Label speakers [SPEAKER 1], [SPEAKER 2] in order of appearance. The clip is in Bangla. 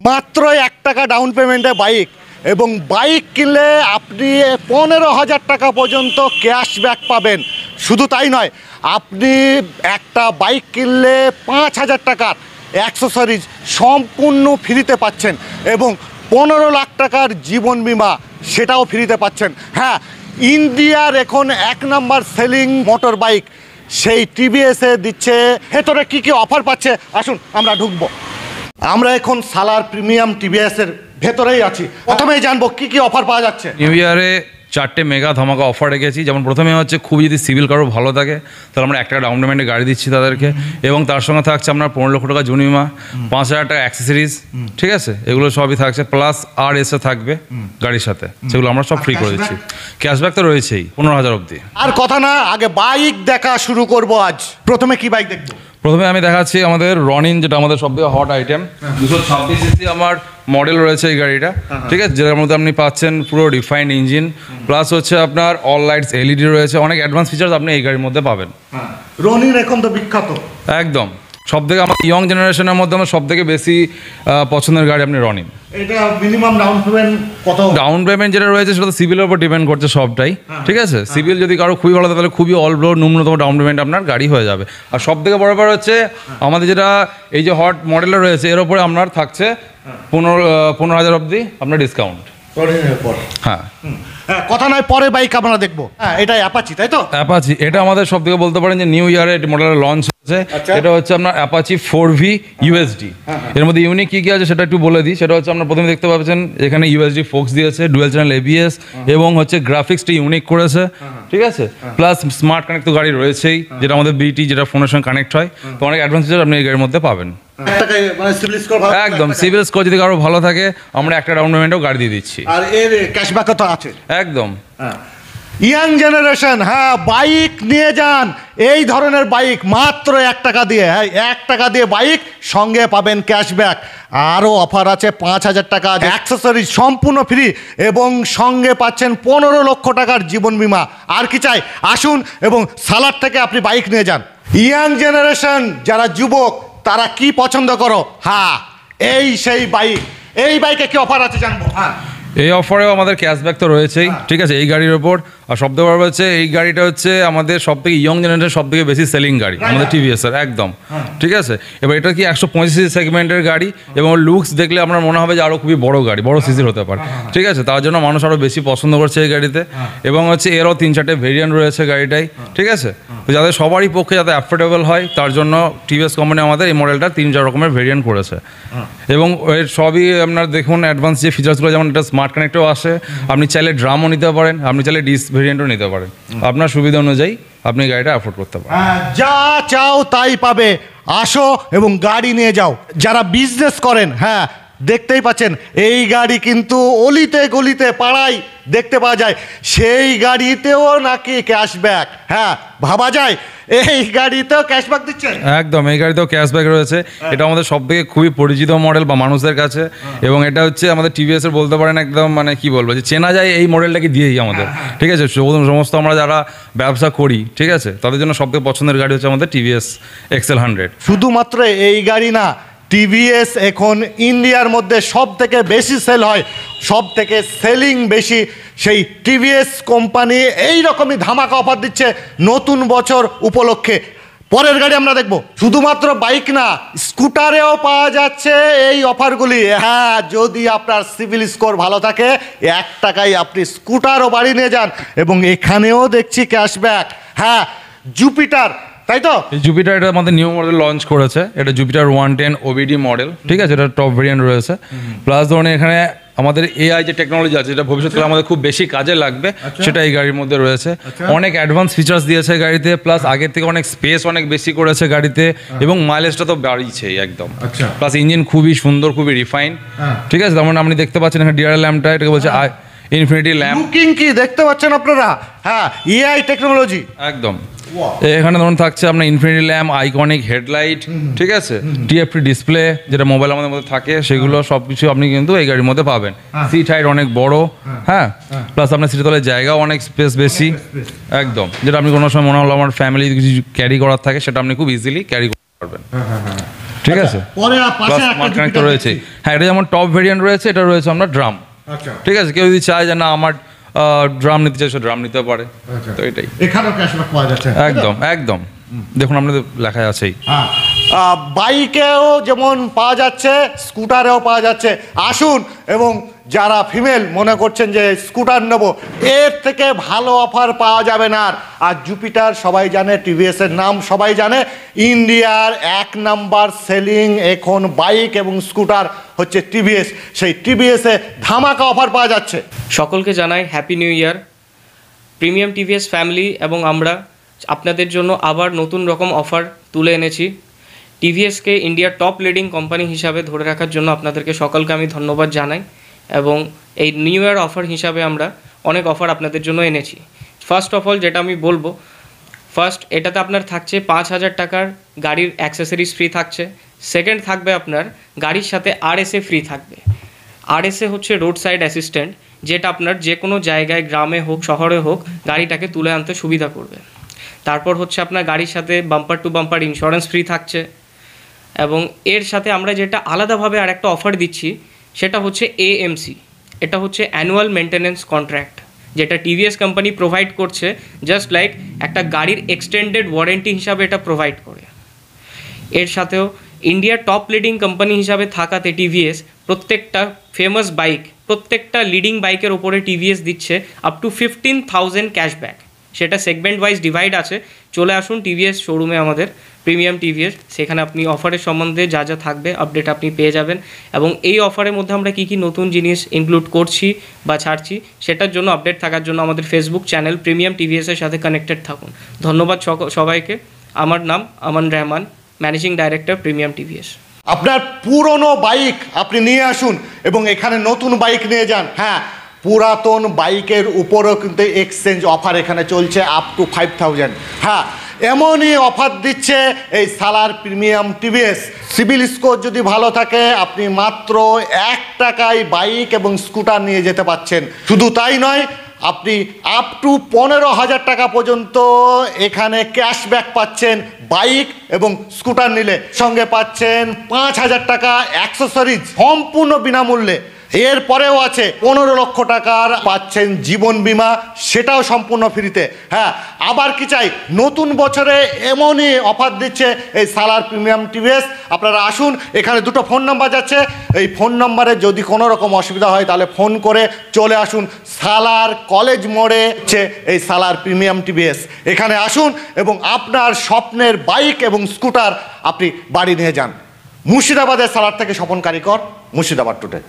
[SPEAKER 1] মাত্র 1 টাকা ডাউন পেমেন্টে বাইক, এবং বাইক কিনলে আপনি 15,000 টাকা পর্যন্ত ক্যাশব্যাক পাবেন। শুধু তাই নয়, আপনি একটা বাইক কিনলে 5,000 টাকার অ্যাক্সেসরিজ সম্পূর্ণ ফ্রিতে পাচ্ছেন, এবং 15 লাখ টাকার জীবন বিমা সেটাও ফ্রিতে পাচ্ছেন। হ্যাঁ, ইন্ডিয়ার এখন 1 নাম্বার সেলিং মোটর বাইক সেই টিভিএসে দিচ্ছে। ভেতরে কী কী অফার পাচ্ছে আসুন আমরা ঢুকবো। আমরা এখন সালার প্রিমিয়াম টিভিএসের ভেতরেই আছি। প্রথমেই জানবো কি কি অফার পাওয়া যাচ্ছে।
[SPEAKER 2] নিউ ইয়ারে 4টে মেগা ধামাকা অফার রেখেছি। যেমন প্রথমে হচ্ছে খুব যদি সিভিল কারো ভালো থাকে তাহলে আমরা 1 টাকা ডাউন পেমেন্টে গাড়ি দিচ্ছি তাদেরকে, এবং তার সঙ্গে থাকছে আপনার 15 লক্ষ টাকা জীবন বিমা, 5,000 টাকা অ্যাক্সেসরিজ, ঠিক আছে, এগুলো সবই থাকছে, প্লাস আর এসে থাকবে গাড়ির সাথে, সেগুলো আমরা সব ফ্রি করে দিচ্ছি। ক্যাশব্যাক তো রয়েছেই 15,000 অবধি।
[SPEAKER 1] আর কথা না, আগে বাইক দেখা শুরু করব। আজ প্রথমে কি বাইক দেখবো?
[SPEAKER 2] প্রথমে আমি দেখাচ্ছি আমাদের রনিন, যেটা আমাদের সবথেকে হট আইটেম। 226 সিসি আমার মডেল রয়েছে এই গাড়িটা, ঠিক আছে, যেটার মধ্যে আপনি পাচ্ছেন পুরো ডিফাইন্ড ইঞ্জিন, প্লাস হচ্ছে আপনার অল লাইটস এলইডি রয়েছে, অনেক অ্যাডভান্স ফিচার্স আপনি এই গাড়ির মধ্যে পাবেন।
[SPEAKER 1] রনিন এখন তো বিখ্যাত
[SPEAKER 2] একদম, সব থেকে আমার ইয়ং জেনারেশনের মধ্যে আমার সব থেকে বেশি পছন্দের গাড়ি আপনি রনিন।
[SPEAKER 1] এটা মিনিমাম ডাউন পেমেন্ট কত?
[SPEAKER 2] ডাউন পেমেন্ট যেটা রয়েছে সেটা তো সিভিলের উপর ডিপেন্ড করছে সবটাই, ঠিক আছে। সিভিল যদি কারো খুবই ভালো থাকে তাহলে খুবই অল্প ন্যূনতম ডাউন পেমেন্ট আপনার গাড়ি হয়ে যাবে। আর সব থেকে বড় ব্যাপার হচ্ছে আমাদের যেটা এই যে হট মডেলটা রয়েছে এর উপরে আপনার থাকছে 15,000 অবধি আপনার ডিসকাউন্ট। হ্যাঁ,
[SPEAKER 1] কথা নয়, পরে বাইক আমরা দেখবো। হ্যাঁ, এটা অ্যাপাচি, তাই তো?
[SPEAKER 2] অ্যাপাচি, এটা আমাদের সব থেকে বলতে পারেন যে নিউ ইয়ারে মডেলের লঞ্চ হয়েছে। এটা হচ্ছে আপনার অ্যাপাচি 4V ইউএসডি। এর মধ্যে ইউনিক কি কি আছে সেটা একটু বলে দিই। সেটা হচ্ছে আপনার প্রথমে দেখতে পাচ্ছেন এখানে ইউএসডি ফোক্স দিয়েছে, ডুয়েল চ্যানেল এবিএস, এবং হচ্ছে গ্রাফিক্সটি ইউনিক করেছে, ঠিক আছে, প্লাস স্মার্ট কানেক্ট তো গাড়ি রয়েছেই, যেটা আমাদের বিটি, যেটা ফোনের সঙ্গে কানেক্ট হয়। তো অনেক অ্যাডভান্স ফিচার আপনি এই গাড়ির মধ্যে পাবেন। একদম, সিভিল স্কোর যদি কারো ভালো থাকে আমরা 1 টাকা ডাউন পেমেন্টেও গাড়ি দিয়ে দিচ্ছি।
[SPEAKER 1] আর এর ক্যাশব্যাকও তো আছে।
[SPEAKER 2] একদম।
[SPEAKER 1] ইয়াং জেনারেশন, হ্যাঁ, বাইক নিয়ে যান এই ধরনের বাইক মাত্র 1 টাকা দিয়ে। হ্যাঁ, 1 টাকা দিয়ে বাইক, সঙ্গে পাবেন ক্যাশব্যাক। আরও অফার আছে 5,000 টাকা অ্যাক্সেসরিজ সম্পূর্ণ ফ্রি, এবং সঙ্গে পাচ্ছেন 15 লক্ষ টাকার জীবন বিমা। আর কি চাই? আসুন এবং সালার থেকে আপনি বাইক নিয়ে যান। ইয়াং জেনারেশন যারা যুবক তারা কি পছন্দ করো? হ্যাঁ, এই সেই বাইক। এই বাইকে কি অফার আছে জানবো। হ্যাঁ,
[SPEAKER 2] এই অফারেও আমাদের ক্যাশব্যাক তো রয়েছেই, ঠিক আছে, এই গাড়ির ওপর। আর সব থেকে বড় হচ্ছে এই গাড়িটা হচ্ছে আমাদের সব থেকে ইয়ং জেনারেশন সব থেকে বেশি সেলিং গাড়ি আমাদের টিভিএস এর, একদম, ঠিক আছে। এবার এটা কি 125 সেগমেন্টের গাড়ি, এবং লুকস দেখলে আপনার মনে হবে যে আরও খুবই বড় গাড়ি, বড় সিসির হতে পারে, ঠিক আছে। তার জন্য মানুষ আরও বেশি পছন্দ করছে এই গাড়িতে, এবং হচ্ছে এরও 3-4টে ভেরিয়েন্ট রয়েছে গাড়িটাই, ঠিক আছে। তো যাদের সবারই পক্ষে যাতে অ্যাফোর্ডেবল হয় তার জন্য টিভিএস কোম্পানি আমাদের এই মডেলটা 3-4 রকমের ভেরিয়েন্ট করেছে, এবং এর সবই আপনার দেখুন অ্যাডভান্স যে ফিচার্সগুলো, যেমন এটা স্মার্ট কানেক্টও আসে, আপনি চাইলে ড্রামও নিতে পারেন, আপনি চাইলে ডিস ভেরিয়েন্টও নিতে পারেন, আপনার সুবিধা অনুযায়ী আপনি গাড়িটা অ্যাফোর্ড করতে পারেন।
[SPEAKER 1] যা চাও তাই পাবে, আসো এবং গাড়ি নিয়ে যাও। যারা বিজনেস করেন, হ্যাঁ, দেখতেই পাচ্ছেন এই গাড়ি কিন্তু অলিতে গলিতে পাড়ায় দেখতে পাওয়া যায়। সেই গাড়িতেও নাকি ক্যাশব্যাক। হ্যাঁ, ভাবা যায় এই গাড়িতেও ক্যাশব্যাক দিচ্ছেন।
[SPEAKER 2] একদম, এই গাড়িতেও ক্যাশব্যাক রয়েছে। এটা আমাদের সব থেকে খুবই পরিচিত মডেল বা মানুষদের কাছে, এবং এটা হচ্ছে আমাদের টিভিএস এর বলতে পারেন একদম, মানে কি বলবো, যে চেনা যায় এই মডেলটাকে দিয়েই আমাদের, ঠিক আছে। সমস্ত আমরা যারা ব্যবসা করি, ঠিক আছে, তাদের জন্য সব থেকে পছন্দের গাড়ি হচ্ছে আমাদের টিভিএস এক্সেল 100।
[SPEAKER 1] শুধুমাত্র এই গাড়ি না, টিভিএস এখন ইন্ডিয়ার মধ্যে সব থেকে বেশি সেল হয়, সব থেকে সেলিং বেশি সেই টিভিএস কোম্পানি এই রকমই ধামাকা অফার দিচ্ছে নতুন বছর উপলক্ষে। পরের গাড়ি আমরা দেখব। শুধুমাত্র বাইক না, স্কুটারেও পাওয়া যাচ্ছে এই অফারগুলি। হ্যাঁ, যদি আপনার সিভিল স্কোর ভালো থাকে 1 টাকায় আপনি স্কুটারও বাড়ি নিয়ে যান, এবং এখানেও দেখছি ক্যাশব্যাক। হ্যাঁ, জুপিটার, তাই তো?
[SPEAKER 2] এই জুপিটার এটা আমাদের নিউ মডেল লঞ্চ করেছে। এটা জুপিটার 110 ওবিডি মডেল, ঠিক আছে, এটা টপ ভেরিয়েন্ট রয়েছে। প্লাস ধরুন এখানে আমাদের এআই যে টেকনোলজি আছে, যেটা ভবিষ্যৎকালে আমাদের খুব বেশি কাজে লাগবে, সেটা এই গাড়ির মধ্যে রয়েছে। অনেক অ্যাডভান্স ফিচার্স দিয়েছে গাড়িতে, প্লাস আগের থেকে অনেক স্পেস অনেক বেশি করেছে গাড়িতে, এবং মাইলেজটা তো বাড়িয়েছেই একদম। প্লাস ইঞ্জিন খুবই সুন্দর, খুবই রিফাইন, ঠিক আছে। তেমন আপনি দেখতে পাচ্ছেন এখানে ডিআর ল্যাম্পটা, এটাকে বলছে ইনফিনিটি ল্যাম্প।
[SPEAKER 1] লুকিং কি দেখতে পাচ্ছেন আপনারা? হ্যাঁ, এআই টেকনোলজি
[SPEAKER 2] একদম। এখানে ধরুন থাকছে আপনার ইনফিনিটি ল্যাম্প, আইকনিক হেডলাইট, ঠিক আছে, টিএফটি ডিসপ্লে, যেটা মোবাইল আমাদের মধ্যে থাকে, সেগুলো সব কিছু আপনি কিন্তু এই গাড়ির মধ্যে পাবেন। সিট হাইট অনেক বড়, হ্যাঁ, প্লাস আপনার সিটের তলায় জায়গাও অনেক স্পেস বেশি, একদম, যেটা আপনি কোনো সময় মনে হলো আমার ফ্যামিলি কিছু ক্যারি করার থাকে সেটা আপনি খুব ইজিলি ক্যারি করতে পারবেন। ঠিক আছে,
[SPEAKER 1] পরে পাশে
[SPEAKER 2] প্লাস
[SPEAKER 1] একটা
[SPEAKER 2] স্মার্ট কানেক্টর
[SPEAKER 1] Jupiter
[SPEAKER 2] রয়েছে।
[SPEAKER 1] দেখছি।
[SPEAKER 2] হ্যাঁ, এটা যেমন টপ ভেরিয়েন্ট রয়েছে, এটা রয়েছে আমরা ড্রাম।
[SPEAKER 1] আচ্ছা,
[SPEAKER 2] ঠিক আছে, কেউ যদি চায় যে না আমার ড্রাম নিতে চাইছো ড্রাম নিতে পারে,
[SPEAKER 1] আচ্ছা।
[SPEAKER 2] তো এটাই
[SPEAKER 1] এখানেও ক্যাশব্যাক পাওয়া যাচ্ছে।
[SPEAKER 2] একদম একদম। দেখুন আপনাদের লেখা আছেই।
[SPEAKER 1] হ্যাঁ, বাইকেও যেমন পাওয়া যাচ্ছে, স্কুটারেও পাওয়া যাচ্ছে। আসুন, এবং যারা ফিমেল মনে করছেন যে স্কুটার নেব, এর থেকে ভালো অফার পাওয়া যাবে না। আর জুপিটার সবাই জানে, টিভিএস এর নাম সবাই জানে, ইন্ডিয়ার 1 নাম্বার সেলিং এখন বাইক এবং স্কুটার হচ্ছে টিভিএস। সেই টিভিএসে ধামাকা অফার পাওয়া যাচ্ছে।
[SPEAKER 3] সকলকে জানাই happy new year. Premium TVS family এবং আমরা আপনাদের জন্য আবার নতুন রকম অফার তুলে এনেছি। টিভিএসকে ইন্ডিয়ার টপ লিডিং কোম্পানি হিসাবে ধরে রাখার জন্য আপনাদেরকে সকলকে আমি ধন্যবাদ জানাই, এবং এই নিউ ইয়ার অফার হিসাবে আমরা অনেক অফার আপনাদের জন্য এনেছি। ফার্স্ট অফ অল যেটা আমি বলবো, ফার্স্ট এটাতে আপনার থাকছে 5,000 টাকার গাড়ির অ্যাক্সেসরিজ ফ্রি থাকছে। সেকেন্ড থাকবে আপনার গাড়ির সাথে আরএসএ ফ্রি থাকবে। আরএসএ হচ্ছে রোড সাইড অ্যাসিস্ট্যান্ট, যেটা আপনার যে কোনো জায়গায়, গ্রামে হোক শহরে হোক, গাড়িটাকে তুলে আনতে সুবিধা করবে। তারপর হচ্ছে আপনার গাড়ির সাথে bumper to bumper insurance free থাকছে, এবং এর সাথে আমরা যেটা আলাদাভাবে আর একটা অফার দিচ্ছি সেটা হচ্ছে এএমসি। এটা হচ্ছে অ্যানুয়াল মেনটেন্যান্স কন্ট্রাক্ট, যেটা টিভিএস কোম্পানি প্রোভাইড করছে, জাস্ট লাইক একটা গাড়ির এক্সটেন্ডেড ওয়ারেন্টি হিসাবে এটা প্রোভাইড করে। এর সাথেও ইন্ডিয়ার টপ লিডিং কোম্পানি হিসাবে থাকাতে টিভিএস প্রত্যেকটা ফেমাস বাইক, প্রত্যেকটা লিডিং বাইকের ওপরে টিভিএস দিচ্ছে আপ টু 15,000 ক্যাশব্যাক। সেটা সেগমেন্ট ওয়াইজ ডিভাইড আছে। চলে আসুন টিভিএস শোরুমে আমাদের, প্রিমিয়াম টিভিএস, সেখানে আপনি অফারের সম্বন্ধে যা যা থাকবে আপডেট আপনি পেয়ে যাবেন। এবং এই অফারের মধ্যে আমরা কী কী নতুন জিনিস ইনক্লুড করছি বা ছাড়ছি, সেটার জন্য আপডেট থাকার জন্য আমাদের ফেসবুক চ্যানেল প্রিমিয়াম টিভিএসের সাথে কানেক্টেড থাকুন। ধন্যবাদ সবাইকে। আমার নাম Aman Rahman, managing director, premium TVS.
[SPEAKER 1] আপনার পুরনো বাইক আপনি নিয়ে আসুন এবং এখানে নতুন বাইক নিয়ে যান। হ্যাঁ, পুরাতন বাইকের উপরও কিন্তু এক্সচেঞ্জ অফার এখানে চলছে আপ টু 5,000। হ্যাঁ, এমনই অফার দিচ্ছে এই সালার প্রিমিয়াম টিভিএস। সিভিল স্কোর যদি ভালো থাকে, আপনি মাত্র 1 টাকায় বাইক এবং স্কুটার নিয়ে যেতে পাচ্ছেন। শুধু তাই নয়, আপনি আপ টু 15,000 টাকা পর্যন্ত এখানে ক্যাশব্যাক পাচ্ছেন বাইক এবং স্কুটার নিলে। সঙ্গে পাচ্ছেন 5,000 টাকা অ্যাক্সেসরিজ সম্পূর্ণ বিনামূল্যে। এরপরেও আছে 15 লক্ষ টাকার পাচ্ছেন জীবন বীমা, সেটাও সম্পূর্ণ ফ্রিতে। হ্যাঁ, আবার কি চাই, নতুন বছরে এমনই অফার দিচ্ছে এই সালার প্রিমিয়াম টিভিএস। আপনারা আসুন, এখানে দুটো ফোন নাম্বার যাচ্ছে, এই ফোন নাম্বারে যদি কোনো রকম অসুবিধা হয় তাহলে ফোন করে চলে আসুন। সালার কলেজ মোড়ে হচ্ছে এই সালার প্রিমিয়াম টিভিএস। এখানে আসুন এবং আপনার স্বপ্নের বাইক এবং স্কুটার আপনি বাড়ি নিয়ে যান। মুর্শিদাবাদের সালার থেকে স্বপন কারিকর, মুর্শিদাবাদ টুডে।